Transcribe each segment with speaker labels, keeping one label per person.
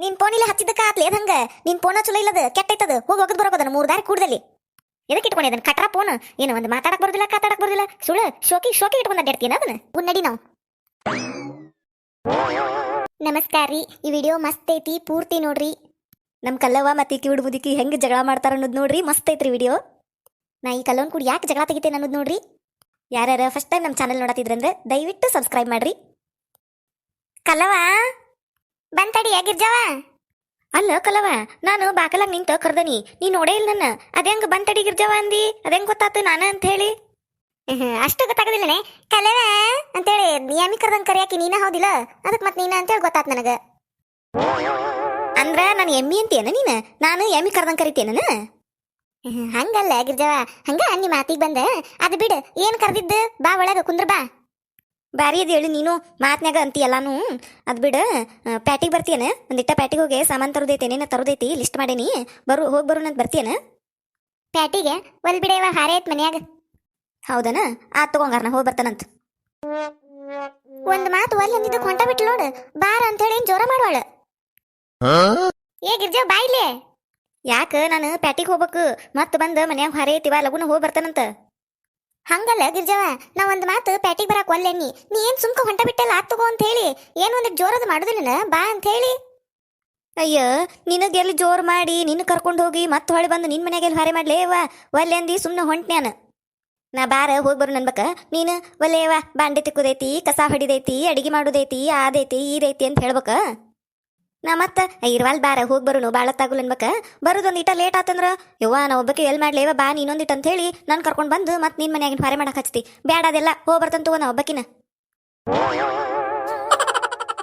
Speaker 1: ನೀನ್ ಫೋನಿಲ್ಲ ಹಚ್ಚಿದ್ದಕ್ಕ ಆತ್ಲಿ ಅದ್ ಹಂಗ ನಿನ್ ಫೋನ ಚಲೋ ಇಲ್ಲದ ಕೆಟ್ಟೈತದ ಹೋಗಿ ಹೋಗದ್ ಬರೋದನ್ನ 3 ದಾರಿ ಕೂಡದಲ್ಲಿ ಎದಕ್ಕೆ ಇಟ್ಕೊಂಡಿ ಅದನ್ನ ಕಟ್ರ ಫೋನ್ ಏನು ಒಂದು ಮಾತಾಡಕ್ ಬರೋದಿಲ್ಲ ಕಾತಾಡಕ್ ಬರೋದಿಲ್ಲ ಸುಳ್ಳು ಶೋಕಿ ಇಟ್ಕೊಂಡ್ ಅಡ್ಡಾಡ್ತೀನ ಅದನ್ನ ನಡಿ ನಾವು. ನಮಸ್ಕಾರ ರೀ, ಈ ವಿಡಿಯೋ ಮಸ್ತ್ ಐತಿ, ಪೂರ್ತಿ ನೋಡ್ರಿ. ನಮ್ ಕಲ್ಲವ್ವ ಮತ್ತೆ ಕಿವಿಡ್ ಮುದುಕಿ ಹೆಂಗ್ ಜಗಳ ಮಾಡ್ತಾರ ಅನ್ನೋದು ನೋಡ್ರಿ, ಮಸ್ತ್ ಐತ್ರಿ ವಿಡಿಯೋ. ನಾ ಈ ಕಲ್ಲವನ್ ಕೂಡ ಯಾಕೆ ಜಗಳ ತೆಗಿತೇನೆ ಅನ್ನೋದು ನೋಡ್ರಿ. ಯಾರ್ಯಾರ ಫಸ್ಟ್ ಟೈಮ್ ನಮ್ಮ ಚಾನಲ್ ನೋಡತ್ತಿದ್ರಂದ್ರೆ ದಯವಿಟ್ಟು ಸಬ್ಸ್ಕ್ರೈಬ್ ಮಾಡ್ರಿ. ಕಲ್ಲವ ಬಂತಡಿ ಯಾಗಿರ್ಜವ. ಅಲ್ಲ ಕಲ್ಲವ, ನಾನು ಬಾಕಲಾಗ ನಿಂತ ಕರ್ದನಿ, ನೀ ನೋಡೇ ಇಲ್ಲ ನನ್ನ. ಅದೇಂಗ ಬಂತಡಿ ಗಿರ್ಜವ ಅಂದಿ, ಅದೇಂಗ್ ಗೊತ್ತಾತು ನಾನ ಅಂತ ಹೇಳಿ. ಅಷ್ಟು ಗೊತ್ತಾಗದಿಲ್ಲನೆ ಕಲವ ಅಂತೇಳಿ ಯಾಮಿ ಕರ್ದಂಗ್ ಕರಿಯಾಕಿ ನೀನ ಹೌದಿಲ್ಲ, ಅದಕ್ಕೆ ಮತ್ತೆ ನೀನ ಅಂತೇಳಿ ಗೊತ್ತಾತ್ ನನಗ. ಅಂದ್ರ ನಾನು ಎಮ್ಮಿ ಅಂತೇನ ನೀನ, ನಾನು ಎಮ್ಮಿ ಕರ್ದಂಗ್ ಕರಿತೇನ. ಹಂಗಲ್ಲ ಗಿರ್ಜವ, ಹಂಗ ಅನ್ನಿ ಮಾತಿಗೆ ಬಂದ. ಅದು ಬಿಡು, ಏನ್ ಕರ್ದಿದ್ದು, ಬಾ ಒಳಗ ಕುಂದ್ರ ಬಾ. ಬ್ಯಾರಿ ಅದು ಹೇಳಿ ನೀನು ಮಾತ್ನ್ಯಾಗ ಅಂತಿ ಎಲ್ಲಾನು. ಅದು ಬಿಡು, ಪ್ಯಾಟಿಗೆ ಬರ್ತೀಯನ, ಒಂದಿಟ್ಟ ಪ್ಯಾಟಿಗೆ ಹೋಗಿ ಸಾಮಾನು ತರೋದೈತಿ, ಏನೇನ ತರೋದೈತಿ ಲಿಸ್ಟ್ ಮಾಡೇನಿ, ಹೋಗಿ ಬರೋಣ ಅಂತ ಬರ್ತೀಯನ. ಪ್ಯಾಟಿಗೆ ಒಲ್ ಬಿಡೇವ, ಹಾರೇ ಐತ್ ಮನ್ಯಾಗ. ಹೌದನ, ಆತ್ ತಗೊಂಗಾರ, ಹೋಗಿ ಬರ್ತಾನಂತ. ಒಂದ್ ಮಾತು ಒಲ್ಲಿ ಅಂದಿದ್ದಕ್ಕೆ ಹೊಂಟ ಬಿಟ್ಲು ನೋಡು, ಬಾರ ಅಂತೇಳಿ ಏನ್ ಜೋರ ಮಾಡುವಳ. ಏ ಗಿರ್ಜಾ ಬಾಯ್ಲೆ. ಯಾಕ ನಾನು ಪ್ಯಾಟಿಗೆ ಹೋಗ್ಬೇಕು, ಮತ್ ಬಂದ ಮನ್ಯಾಗ ಹಾರೇ ಐತಿವ, ಲಗುನ ಹೋಗಿ ಬರ್ತಾನಂತ. ಹಂಗಲ್ಲ ಗಿರ್ಜವ, ನಾ ಒಂದ್ ಮಾತು ಪ್ಯಾಟಿಗೆ ಬರಾಕ್ ಒಲ್ಲೆನ್ನಿ, ನೀ ಏನ್ ಸುಮ್ಕ ಹೊಂಟ ಬಿಟ್ಟೆಲ್ಲ ಆತ್ ತಗೋ ಅಂತ ಹೇಳಿ, ಏನ್ ಒಂದಿಟ್ಟು ಜೋರದ ಮಾಡುದಿಲ್ಲ ಬಾ ಅಂತ ಹೇಳಿ. ಅಯ್ಯ, ನಿನಗೆಲ್ಲಿ ಜೋರ್ ಮಾಡಿ ನಿನ್ನ ಕರ್ಕೊಂಡು ಹೋಗಿ ಮತ್ತೆ ಹೊಳಿ ಬಂದು ನಿನ್ ಮನ್ಯಾಗೆಲ್ಲಿ ಹಾರೆ ಮಾಡ್ಲೇವ, ಒಲ್ಲೆ ಅಂದಿ ಸುಮ್ನೆ ಹೊಂಟ್ನ್ಯಾನ. ನಾ ಬಾರ ಹೋಗಿ ಬರು ನನ್ಬಕ, ನೀನು ಒಲ್ಲೇವ ಬಾಂಡೆ ತಿಕ್ಕುದೈತಿ, ಕಸ ಹೊಡಿದೈತಿ, ಅಡಿಗೆ ಮಾಡುದೈತಿ, ಆದೈತಿ ಈದೈತಿ ಅಂತ ಹೇಳ್ಬೇಕ. ನಾ ಮತ್ತ ಇರ್ವಾಲ್ ಬಾರ ಹೋಗಿ ಬರುನು ಬಾಳತ್ತಾಗುಲ್ ಅನ್ಬೇಕ. ಬರೋದೊಂದು ಇಟ ಲೇಟ್ ಆತಂದ್ರ ಯವ್ವ ನಾ ಒಬ್ಬಕ್ಕೆ ಎಲ್ಲಿ ಮಾಡ್ಲೇವ ಬಾ ನೀನೊಂದಿಟ್ಟು ಅಂತ ಹೇಳಿ ನಾನು ಕರ್ಕೊಂಡು ಬಂದು ಮತ್ತೆ ನಿನ್ ಮನ್ಯಾಗಿನ ಹಾರೆ ಮಾಡಕ್ ಹಚ್ತಿ. ಬ್ಯಾಡ ಅದೆಲ್ಲ, ಹೋಗಿ ಬರ್ತಂತ ನಾ ಒಬ್ಬಕಿನ.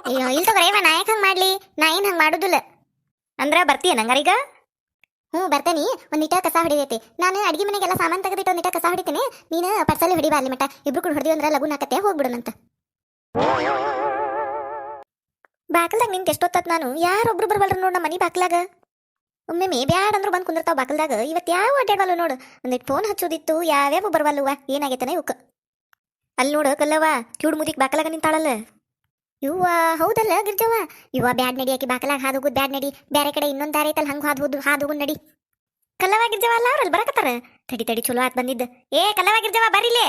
Speaker 1: ಅಯ್ಯೋ ಇಲ್ಲಿ ತಗೋರೇವ, ನಾ ಯಾಕೆ ಹಂಗೆ ಮಾಡ್ಲಿ, ನಾ ಏನು ಹಂಗೆ ಮಾಡುದಿಲ್ಲ. ಅಂದ್ರ ಬರ್ತೀಯ ನಂಗಾರೀಗ? ಬರ್ತೇನಿ. ಒಂದಿಟ ಕಸ ಹೊಡಿದೈತಿ, ನಾನು ಅಡಿಗೆ ಮನೆಗೆಲ್ಲ ಸಾಮಾನು ತೆಗೆದಿಟ್ಟು ಒಂದಿಟ ಕಸ ಹೊಡಿತೇನೆ, ನೀನು ಪರ್ಸಲ್ಲಿ ಹೊಡಿ ಬಾ ಅಲ್ಲಿ ಮಟ್ಟ. ಇಬ್ರು ಕೂಡ ಹೊಡೆದಿವಿ ಅಂದ್ರೆ ಲಗು ನಾಕತ್ತೆ, ಹೋಗ್ಬಿಡೋಣಂತ. ಬಾಕಲ್ದಾಗ ನಿಂತ ಎಷ್ಟೊತ್ತತ್ ನಾನು, ಯಾರೊಬ್ರು ಬರ್ಬಲ್ರ ನೋಡ್ ನಮ್ಮ ಮನಿ ಬಾಕ್ಲಾಗ. ಒಮ್ಮೆ ಬ್ಯಾಡ ಅಂದ್ರು ಬಂದು ಕುಂದಿರ್ತಾವ ಬಾಕಲ್ದಾಗ. ಇವತ್ತು ಯಾವ ಅಡ್ಡಾಡವಲ್ಲ ನೋಡು, ಒಂದಿಟ್ಟು ಫೋನ್ ಹಚ್ಚೋದಿತ್ತು, ಯಾವ್ಯಾವ ಬರ್ವಲ್ಲವ, ಏನಾಗೈತನ ಇವಕ್ಕ. ಅಲ್ಲಿ ನೋಡು ಕಲ್ಲವ, ಕಿವುಡ್ ಮುದಿಕ್ ಬಾಕಲಾಗ ನಿಂತಾಳಲ್ಲ. ಇವ್ವ ಹೌದಲ್ಲ ಗಿರ್ಜವ್ವ, ಇವ್ವ ಬ್ಯಾಡ್ ನಡಿ, ಆಕಿ ಬಾಕಲಾಗ ಹಾದು ಹೋಗುದು ಬ್ಯಾಡ್ ನಡಿ, ಬೇರೆ ಕಡೆ ಇನ್ನೊಂದು ದಾರಿ ಐತಲ್ಲ ಹಂಗೆ ಹಾದು ಹೋಗುದು ನಡಿ. ಕಲ್ಲವ ಗಿರ್ಜವ ಅಲ್ಲ ಅವ್ರಲ್ಲಿ ಬರಕತ್ತಾರ. ತಡಿ ಚಲೋ ಆತ್ ಬಂದಿದ್ದ. ಏ ಕಲ್ಲವ ಗಿರ್ಜವ ಬರಿಲೇ.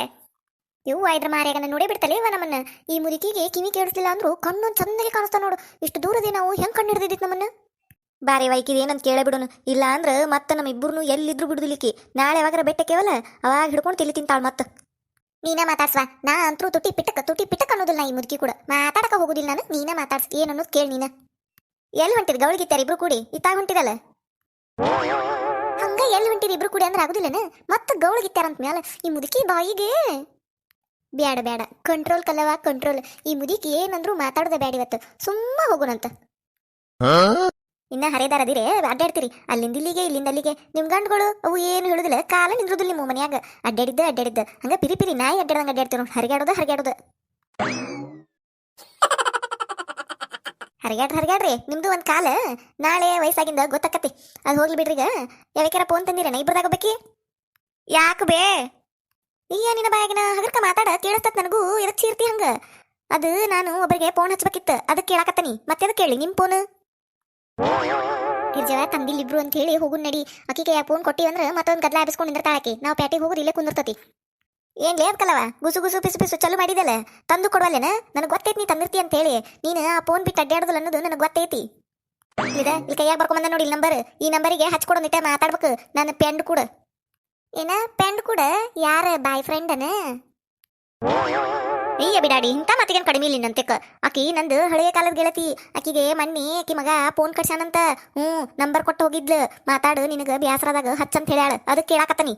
Speaker 1: ಇವ್ವ ಇದ್ರ ಮಾರ್ಯಾಗ ನೋಡೇ ಬಿಡ್ತಲೇ ಇವ ನಮ್ಮನ್ನ. ಈ ಮುದುಕಿಗೆ ಕಿವಿ ಕೇಳಿಸ್ಲಿಲ್ಲ ಅಂದ್ರು ಕಣ್ಣೊಂದು ಚಂದಗೆ ಕಾಣಿಸ್ತಾ ನೋಡು. ಇಷ್ಟು ದೂರದೇ ನಾವು ಹೆಂಗ್ ಕಣ್ಣು ಹಿಡ್ದಿದ್ದಿತ್ತು ನಮ್ಮನ್ನ. ಬಾರಿ ವೈಕಿದ ಏನಂತ ಕೇಳೇ ಬಿಡೋನು, ಇಲ್ಲ ಅಂದ್ರೆ ಮತ್ತೆ ನಮ್ಮ ಇಬ್ಬರನ್ನು ಎಲ್ಲಿದ್ರು ಬಿಡುದಿಲ್ಲಿಕ್ಕಿ. ನಾಳೆ ಯಾವಾಗಾರ ಬೆಟ್ಟಕ್ಕೇವಲ್ಲ ಅವಾಗ ಹಿಡ್ಕೊಂಡು ತಿಳಿ ತಿಂತಾಳ ಮತ್ತೆ. ನೀನ ಮಾತಾಡ್ಸ್ವಾ, ನಾ ಅಂತರೂ ತುಟಿ ಪಿಟ್ಟಕ್ ಅನ್ನೋದಿಲ್ಲ. ನಾ ಈ ಮುದುಕಿ ಕೂಡ ಮಾತಾಡಕ ಹೋಗುದಿಲ್ಲ ನಾನು. ನೀನ ಮಾತಾಡ್ಸ್, ಏನ್ ಅನ್ನೋದು ಕೇಳಿ ನೀನ. ಎಲ್ಲಿ ಹೊಂಟಿದ್ ಗೌಳಿಗಿತ್ತಾರ ಇಬ್ರು ಕೂಡಿ, ಇತ್ತಾಗ ಹೊಂಟಿದಲ್ಲ. ಹಂಗ ಎಲ್ಲಿ ಹೊಂಟಿದ್ ಇಬ್ರು ಕೂಡಿ ಅಂದ್ರೆ ಆಗುದಿಲ್ಲನ, ಮತ್ತೆ ಗೌಳಿಗಿತ್ತಾರಂತ ಮ್ಯಾಲ ಈ ಮುದುಕಿ ಬಾಯಿಗೆ. ಬ್ಯಾಡ ಕಂಟ್ರೋಲ್ ಕಲ್ಲವ ಕಂಟ್ರೋಲ್. ಈ ಮುದಿಕ್ ಏನಂದ್ರು ಮಾತಾಡೋದ ಬ್ಯಾಡ, ಇವತ್ತು ಸುಮ್ಮ ಹೋಗುಣಂತ. ಇನ್ನ ಹರೇದಾರದಿರೇ ಅಡ್ಡಾಡ್ತೀರಿ ಅಲ್ಲಿಂದ ಇಲ್ಲಿಗೆ ಇಲ್ಲಿಂದ ಅಲ್ಲಿಗೆ. ನಿಮ್ ಗಂಡುಗಳು ಅವು ಏನು ಹೇಳುದಿಲ್ಲ, ಕಾಲ ನಿಂದ್ರುದಿಲ್ಲ ನಿಮ್ಮ ಮನ್ಯಾಗ. ಅಡ್ಡಾಡಿದ್ದ ಹಂಗ ಪಿರಿ ನಾಯಿ ಅಡ್ಡಾಡ್ದಂಗ ಅಡ್ಡಾಡ್ತೀವಿ ನೋಡಿ. ಹರಿಗಾಡೋದ ಹರಿಗಾಡ್ರಿ. ನಿಮ್ದು ಒಂದ್ ಕಾಲ ನಾಳೆ ವಯಸ್ಸಾಗಿಂದ ಗೊತ್ತಾಕತಿ. ಅದು ಹೋಗ್ಲಿ ಬಿಡ್ರಿಗ. ಯಾವ್ಯಾರ ಫೋನ್ ತಂದಿರೇನ ಇಬ್ರದಾಗ ಬೇಕಿ? ಯಾಕೆ ಬೇ ಈಗ ನಿನ್ನ ಬಾಯಾಗಿನ ಹಗರ್ಕ ಮಾತಾಡ ಕೇಳಸ್ತತ್ ನನಗೂ. ಎದಕ್ ಚೀರ್ತಿ ಹಂಗ? ಅದು ನಾನು ಒಬ್ಬರಿಗೆ ಫೋನ್ ಹಚ್ಬೇಕಿತ್ತು, ಅದಕ್ಕೆ ಕೇಳಾಕತ್ತನಿ. ಮತ್ತೆ ಅದಕ್ಕೆ ಕೇಳಿ ನಿಮ್ ಫೋನ್ ಗಿರ್ಜವ ತಂದಿಲ್ ಇಬ್ರು ಅಂತ ಹೇಳಿ ಹೋಗು ನಡಿ. ಅಕ್ಕಿಗೆ ಫೋನ್ ಕೊಟ್ಟಿ ಅಂದ್ರೆ ಮತ್ತೊಂದು ಗದ್ಲ ಹಬ್ಬಿಸ್ಕೊಂಡು ನಿಂದಿರ್ತಾಳಾಕಿ. ನಾವು ಪ್ಯಾಟಿಗೆ ಹೋಗುದು ಇಲ್ಲೇ ಕುಂದಿರ್ತತಿ. ಏನ್ ಲೇಬ್ಕಲ್ಲವ ಗುಸು ಪಿಸು ಚಲು ಮಾಡಿದಲ್ಲ, ತಂದು ಕೊಡುವಲ್ಲೇನ? ನನಗೆ ಗೊತ್ತೈತಿ ನೀ ತಂದಿರ್ತಿ ಅಂತ ಹೇಳಿ. ನೀನು ಆ ಫೋನ್ ಬಿಟ್ಟು ಅಡ್ಡಾಡೋದಿಲ್ಲ ಅನ್ನೋದು ನನಗೆ ಗೊತ್ತೈತಿ. ಇಲ್ಲಿ ಕೈಯಾಗ ಬರ್ಕೊಂಬಂದ ನೋಡಿ ನಂಬರ್. ಈ ನಂಬರಿಗೆ ಹಚ್ಕೊಡೋದಿಟ್ಟ ಮಾತಾಡ್ಬೇಕು. ನನ್ನ ಪೆಂಡ್ ಕೂಡ ಏನ ಪೆಂಡ್ ಕೂಡ ಯಾರ ಬಾಯ್ ಫ್ರೆಂಡನ? ಅಯ್ಯ ಬಿಡಾಡಿ, ಇಂಥ ಮತ್ತಿಗೇನು ಕಡಿಮೆ ಇಲ್ಲ ನಂತೆಕ್ಕ. ಆಕಿ ನಂದು ಹಳೆಯ ಕಾಲದ ಗೆಳತಿ. ಆಕಿಗೆ ಮಣ್ಣಿ ಆಕಿ ಮಗ ಫೋನ್ ಕಡ್ಸಾನಂತ. ನಂಬರ್ ಕೊಟ್ಟು ಹೋಗಿದ್ಲು. ಮಾತಾಡು, ನಿನಗ ಬ್ಯಾಸರದಾಗ ಹಚ್ಚಂತ ಹೇಳ್ಯಾಳ, ಅದಕ್ಕೆ ಕೇಳಾಕತ್ತನಿ.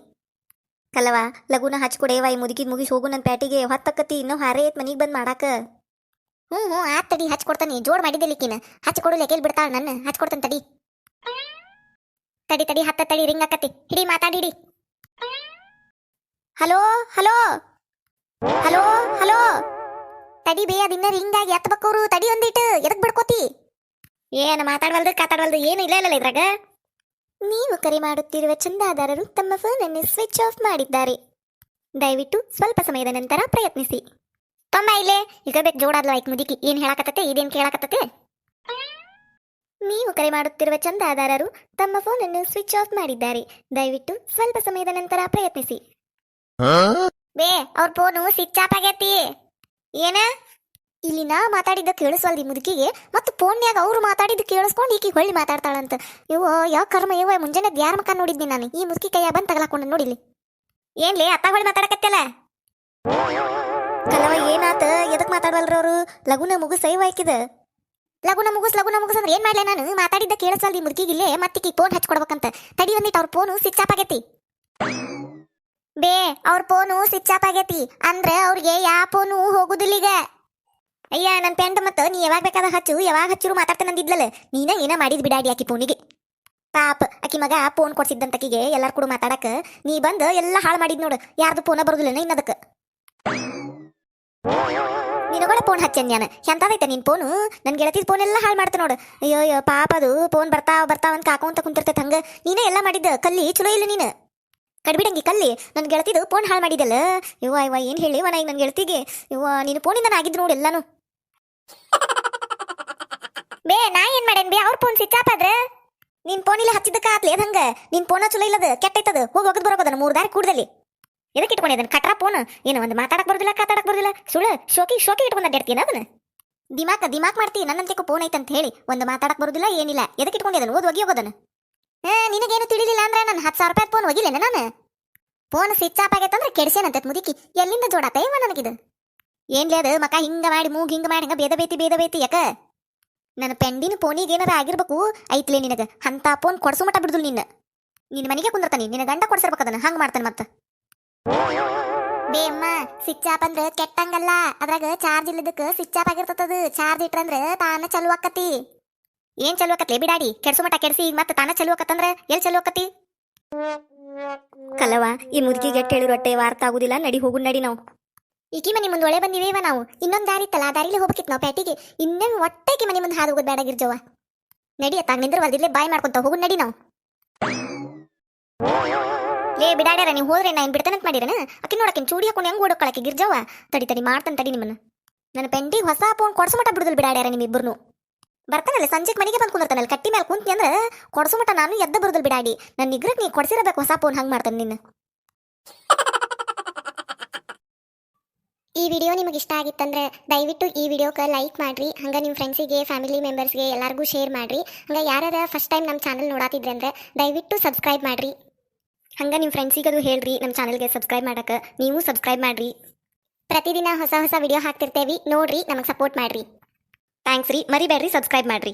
Speaker 1: ಕಲ್ಲವ ಲಗುನ ಹಚ್ಕೊಡೇವ, ಈ ಮುದುಕಿದ್ ಮುಗಿಸಿ ಹೋಗು ನನ್ನ ಪ್ಯಾಟಿಗೆ. ಹೊತ್ತಕ್ಕತಿ ಇನ್ನೂ ಹಾರೇ ಐತ್ ಮನಿಗೆ ಬಂದು ಮಾಡಾಕ. ಆತ್ ತಡಿ ಹಚ್ಕೊಡ್ತಾನಿ. ಜೋಡ್ ಮಾಡಿದ್ದಿಲ್ಲಿಕ್ಕಿನ ಹಚ್ಕೊಡು ಲೆಕ್ಕೇಲ್ ಬಿಡ್ತಾಳ ನನ್ನ. ಹಚ್ಕೊಡ್ತಾನೆ ತಡಿ ಹತ್ತ ತಡಿ ರಿಂಗ್ ಆಕತಿ. ಹಿಡಿ ಮಾತಾಡಿಡಿ. ಹಲೋ ತಡಿ ಬೇ, ಅದಿನ್ನ ರಿಂಗ್ ಆಗಿ ಎತ್ತಬೇಕವ್ರು. ತಡಿ ಒಂದಿಟ್ಟು, ಎದಕ್ ಬಿಡ್ಕೋತಿ? ಏನು ಮಾತಾಡವಲ್ದು ಏನು ಇಲ್ಲ ಇದ್ರಾಗ. ನೀವು ಕರೆ ಮಾಡುತ್ತಿರುವ ಚಂದಾದಾರರು ತಮ್ಮ ಫೋನನ್ನು ಸ್ವಿಚ್ ಆಫ್ ಮಾಡಿದ್ದಾರೆ. ದಯವಿಟ್ಟು ಸ್ವಲ್ಪ ಸಮಯದ ನಂತರ ಪ್ರಯತ್ನಿಸಿ. ತೊಂಬ ಇಲ್ಲೇ ಈಗ ಬೇಕು ಜೋಡಾದ್ಲು ಆಯ್ತು ಮುದುಕಿ. ಏನು ಹೇಳಾಕತ್ತತೆ, ಇದೇನು ಕೇಳಾಕತ್ತತೆ? ನೀವು ಕರೆ ಮಾಡುತ್ತಿರುವ ಚಂದಾದಾರರು ತಮ್ಮ ಫೋನನ್ನು ಸ್ವಿಚ್ ಆಫ್ ಮಾಡಿದ್ದಾರೆ. ದಯವಿಟ್ಟು ಸ್ವಲ್ಪ ಸಮಯದ ನಂತರ ಪ್ರಯತ್ನಿಸಿ. ಬೇ ಅವ್ರ ಫೋನು ಸ್ವಿಚ್ ಆಫ್ ಆಗೈತಿ. ಏನ ಇಲ್ಲಿ ನಾ ಮಾತಾಡಿದ್ದ ಕೇಳಿಸ್ವಲ್ದಿ ಮುದುಕಿಗೆ, ಮತ್ತು ಫೋನ್ಯಾಗ ಅವ್ರು ಮಾತಾಡಿದ್ದು ಕೇಳಿಸ್ಕೊಂಡು ಈಕಿ ಹೊಳ್ಳಿ ಮಾತಾಡ್ತಾಳಂತ. ಇವ ಯಾವ ಕರ್ಮ ಇವ, ಮುಂಜಾನೆ ಯಾರ ಮಕ್ಕ ನೋಡಿದ್ನಿ ನಾನು, ಈ ಮುದುಕಿ ಕೈಯ ಬಂದು ತಗಲಾಕೊಂಡು ನೋಡಿಲಿ. ಏನ್ಲಿ ಅತ್ತ ಹೊಳ್ಳಿ ಮಾತಾಡಕತ್ತಲ್ಲ ಕಲವ, ಏನಾತ? ಎದಕ್ ಮಾತಾಡವಲ್ರ ಅವರು? ಲಗುನ ಮುಗುಸ್ ಐವಾಯ್ಕಿದ. ಲಗುನ ಮುಗುಸ್ ಅಂದ್ರೆ ಏನ್ ಮಾಡ್ಲೆ ನಾನು? ಮಾತಾಡಿದ್ದ ಕೇಳಿಸ್ವಲ್ದಿ ಮುದುಕಿಗಿಲ್ಲೇ ಮತ್ತಿಕ್ಕಿ ಫೋನ್ ಹಚ್ಕೊಡ್ಬೇಕಂತ. ತಡಿ ಒಂದಿಟ್ಟು ಅವ್ರ ಫೋನು ಸ್ವಿಚ್ ಆಫ್ ಆಗೈತಿ. ಬೇ ಅವ್ರ ಫೋನು ಸ್ವಿಚ್ ಆಫ್ ಆಗೈತಿ ಅಂದ್ರೆ ಅವ್ರಿಗೆ ಯಾವ ಫೋನು ಹೋಗುದಿಲ್ಲ ಈಗ. ಅಯ್ಯ ನನ್ನ ಪೆಂಡ್ ಮತ್ತ ನೀ ಯಾವಾಗ ಬೇಕಾದ ಹಚ್ಚು, ಯಾವಾಗ ಹಚ್ಚಿರು ಮಾತಾಡ್ತಾನೆ ಅಂದಿದ್ಲಲ್ಲ, ನೀನ ಏನ ಮಾಡಿದ್ ಬಿಡಾಡಿ ಆಕಿ ಫೋನಿಗೆ. ಪಾಪ ಆಕಿ ಮಗ ಫೋನ್ ಕೊಡ್ಸಿದ್ದಂತಕಿಗೆ ಎಲ್ಲಾರು ಕೂಡ ಮಾತಾಡಕ ನೀ ಬಂದು ಎಲ್ಲ ಹಾಳು ಮಾಡಿದ್ ನೋಡು. ಯಾರ್ದು ಫೋನ ಬರುದಿಲ್ಲ ಇನ್ನದಕ್ಕ. ನಿನಗಳ ಫೋನ್ ಹಚ್ಚನ್ ನಾನು, ಎಂತದೈತೆ ನಿನ್ ಫೋನು? ನನ್ ಗೆಳತಿದ್ ಫೋನ್ ಎಲ್ಲ ಹಾಳು ಮಾಡ್ತ ನೋಡು. ಅಯ್ಯೋ ಅಯ್ಯೋ ಪಾಪ, ಅದು ಫೋನ್ ಬರ್ತಾವ ಅಂತ ಕಾಕೊಂತ ಕುಂತಿರ್ತೈತೆ. ಹಂಗ ನೀನೇ ಎಲ್ಲ ಮಾಡಿದ್ದ ಕಲ್ಲಿ ಚಲೋ ಇಲ್ಲ ನೀನು. ಕಡ್ಬಿಡಂಗಿ ಕಲ್ಲಿ, ನನ್ ಗೆಳತಿದು ಫೋನ್ ಹಾಳು ಮಾಡಿದಲ್ಲ. ಇವ ಏನ್ ಹೇಳಿ ಈಗ ನನ್ ಗೆಳತಿಗೆ? ನೀನು ಫೋನಿಂದ ಆಗಿದ್ ನೋಡು ಎಲ್ಲಾನು. ಬೇ ನಾ ಏನ್ ಮಾಡೇನ್ ಬೇ? ಅವ್ರ ಫೋನ್ ಸ್ವಿಚ್ ಆಫ್ ಆದ್ರ ನಿನ್ ಫೋನ್ ಇಲ್ಲ ಹಚ್ಚಿದ್ದಕ್ಕ ಆತ್ಲಿ ಅದ್ ಹಂಗ. ನಿನ್ ಫೋನ ಚಲೋ ಇಲ್ಲದ ಕೆಟ್ಟೈತದ, ಹೋಗಿ ಹೋಗದ್ ಬರೋದನ್ನ 3 ದಾರಿ ಕೂಡದಲ್ಲಿ. ಎದಕ್ಕೆ ಇಟ್ಕೊಂಡಿದ್ದನ್ ಕಟ್ರ ಫೋನ್? ಏನು ಒಂದು ಮಾತಾಡಕ್ ಬರೋದಿಲ್ಲ, ಕಾತಾಡಕ್ ಬರೋದಿಲ್ಲ, ಸುಳ್ಳು ಶೋಕಿ ಇಟ್ಕೊಂಡ್ ಅಡ್ಡಾಡ್ತೀನಿ ಅದನ್ನ. ದಿಮಾಕ್ ಮಾಡ್ತೀನಿ ನನ್ನಂತೆಗೂ ಫೋನ್ ಐತಂತ ಹೇಳಿ. ಒಂದು ಮಾತಾಡಕ್ ಬರೋದಿಲ್ಲ ಏನಿಲ್ಲ, ಎದಕ್ಕೆ ಇಟ್ಕೊಂಡಿದ್ದನ್? ಓದ್ ಒಗಿ ಹೋಗೋದನ್ನ. ನಿನಗೇನು ತಿಳಿಲಿಲ್ಲ ಅಂದ್ರೆ ನಾನು 10,000 ರೂಪಾಯಿ ಫೋನ್ ಒಗಿಲೇನ ನಾನು? ಫೋನ್ ಸ್ವಿಚ್ ಆಫ್ ಆಗೈತಂದ್ರೆ ಕೆಡ್ಸೇನಂತ ಮುದುಕಿ. ಎಲ್ಲಿಂದ ಜೋಡಾತ ಇವ ನನಗಿದು? ಏನ್ಲೇ ಅದು ಮಕ ಹಿಂಗ ಮಾಡಿ ಮೂಗ್ ಹಿಂಗ ಮಾಡಿ ಹಂಗ ಬೇದ ಬೇತಿ ಯಾಕ? ನನ್ನ ಪೆಂಡಿನ ಫೋನಿಗೆ ಏನಾರ ಆಗಿರ್ಬೇಕು ಐತ್ಲೇ ನಿನಗ. ಅಂತ ಫೋನ್ ಕೊಡ್ಸು ಮಟ ಬಿಡುದಿಲ್ಲ ನಿನ್ನ ಮನೆಗೆ ಕುಂದಿರ್ತಾನೆ. ನಿನ್ನ ಗಂಡ ಕೊಡ್ಸಿರ್ಬೇಕದನ್ನ, ಹಂಗ ಮಾಡ್ತಾನೆ ಮತ್ತ. ಬೇ ಅಮ್ಮ, ಸ್ವಿಚ್ ಆಫ್ ಅಂದ್ರೆ ಕೆಟ್ಟಂಗಲ್ಲ, ಅದ್ರಾಗ ಚಾರ್ಜ್ ಇಲ್ಲದಕ್ಕೆ ಸ್ವಿಚ್ ಆಫ್ ಆಗಿರ್ತದ. ಚಾರ್ಜ್ ಇಟ್ರಂದ್ರೆ ತಾನ ಚಲೋ ಆಕತಿ. ಏನ್ ಚಲೋ ಆಕತ್ಲೆ ಬಿಡಾಡಿ? ಕೆಡ್ಸು ಮಟ ಕೆಡ್ಸಿ ಈಗ ಮತ್ತೆ ತಾನ ಚಲೋ ಆಕತ್ತಂದ್ರೆ ಎಲ್ ಚಲೋ ಆಕತಿ? ಕಲವ, ಈ ಮುದುಕಿಗೆ ಎಟ್ಟು ಹೇಳಿರು ಹೊಟ್ಟೆ ವಾರ್ತ ಆಗುದಿಲ್ಲ. ನಡಿ ಹೋಗು, ನಡಿ ನಾವು. ಈಕಿ ಮನೆ ಮುಂದೆ ಒಳೆ ಬಂದಿವೇವ ನಾವು. ಇನ್ನೊಂದು ದಾರಿ ಇತ್ತಲ್ಲ, ಆ ದಾರಿಲಿ ಹೋಗ್ಬೇಕಿತ್ತು ನಾವು ಪ್ಯಾಟಿಗೆ. ಇನ್ನೇನು ಒಟ್ಟೆಕಿ ಮನೆ ಮುಂದೆ ಹಾದು ಹೋಗೋದು ಬೇಡ ಗಿರ್ಜವ್ವ. ನಡಿ ಅತ್ತಾಗ ನಿಂದ್ರ ಹೊಲ್ದಿರ್ಲೆ ಬಾಯ್ ಮಾಡ್ಕೊಂತ ಹೋಗು, ನಡಿ ನಾವು. ಲೇ ಬಿಡಾಡ್ಯಾರ, ನೀವು ಹೋದ್ರೆ ನಾ ಏನ್ ಬಿಡ್ತಾನಂತ ಮಾಡಿರನ? ಅಕ್ಕಿ ನೋಡಕಿನ್ ಚೂಡಿ ಹಾಕೊಂಡು ಹೆಂಗ್ ಓಡೋಕಳಕ್ಕೆ ಗಿರ್ಜವ್ವ. ತಡಿ ಮಾಡ್ತಾನೆ ತಡಿ ನಿಮ್ಮನ್ನ. ನನ್ನ ಪೆಂಡಿಗೆ ಹೊಸ ಫೋನ್ ಕೊಡ್ಸು ಮಟ ಬಿಡುದಿಲ್ಲ ಬಿಡಾಡ್ಯಾರ ನಿಮ್ಮಿಬ್ಬರು. ಬರ್ತಾನಲ್ಲ ಸಂಜೆಗೆ ಮನೆಗೆ ಬಂದು ಕುಂದಿರ್ತಾನಲ್ಲ ಕಟ್ಟಿ ಮೇಲೆ ಕುಂತಿ ಅಂದ್ರೆ ಕೊಡ್ಸು ಮಟ ನಾನು ಎದ್ದ ಬರುದಿಲ್ಲ ಬಿಡಾಡಿ. ನನ್ನ ನಿಗ್ರಕ್ ನೀ ಕೊಡ್ಸಿರಬೇಕು ಹೊಸ ಫೋನ್, ಹಂಗ್ ಮಾಡ್ತಾನೆ ನಿನ್ನ. ಈ ವಿಡಿಯೋ ನಿಮಗೆ ಇಷ್ಟ ಆಗಿತ್ತಂದ್ರೆ ದಯವಿಟ್ಟು ಈ ವಿಡಿಯೋಕ್ಕೆ ಲೈಕ್ ಮಾಡಿರಿ. ಹಂಗೆ ನಿಮ್ಮ ಫ್ರೆಂಡ್ಸಿಗೆ, ಫ್ಯಾಮಿಲಿ ಮೆಂಬರ್ಸ್ಗೆ ಎಲ್ಲರಿಗೂ ಶೇರ್ ಮಾಡಿರಿ. ಹಂಗೆ ಯಾರ್ಯಾರ ಫಸ್ಟ್ ಟೈಮ್ ನಮ್ಮ ಚಾನಲ್ ನೋಡಾತಿದ್ರೆ ಅಂದರೆ ದಯವಿಟ್ಟು ಸಬ್ಸ್ಕ್ರೈಬ್ ಮಾಡಿರಿ. ಹಂಗೆ ನಿಮ್ಮ ಫ್ರೆಂಡ್ಸಿಗೆ ಅದು ಹೇಳ್ರಿ ನಮ್ಮ ಚಾನಲ್ಗೆ ಸಬ್ಸ್ಕ್ರೈಬ್ ಮಾಡಕ್ಕೆ. ನೀವು ಸಬ್ಸ್ಕ್ರೈಬ್ ಮಾಡಿರಿ. ಪ್ರತಿದಿನ ಹೊಸ ವಿಡಿಯೋ ಹಾಕ್ತಿರ್ತೇವೆ, ನೋಡ್ರಿ, ನಮಗೆ ಸಪೋರ್ಟ್ ಮಾಡಿರಿ. ಥ್ಯಾಂಕ್ಸ್ ರೀ. ಮರಿಬೇಡ್ರಿ ಸಬ್ಸ್ಕ್ರೈಬ್ ಮಾಡಿರಿ.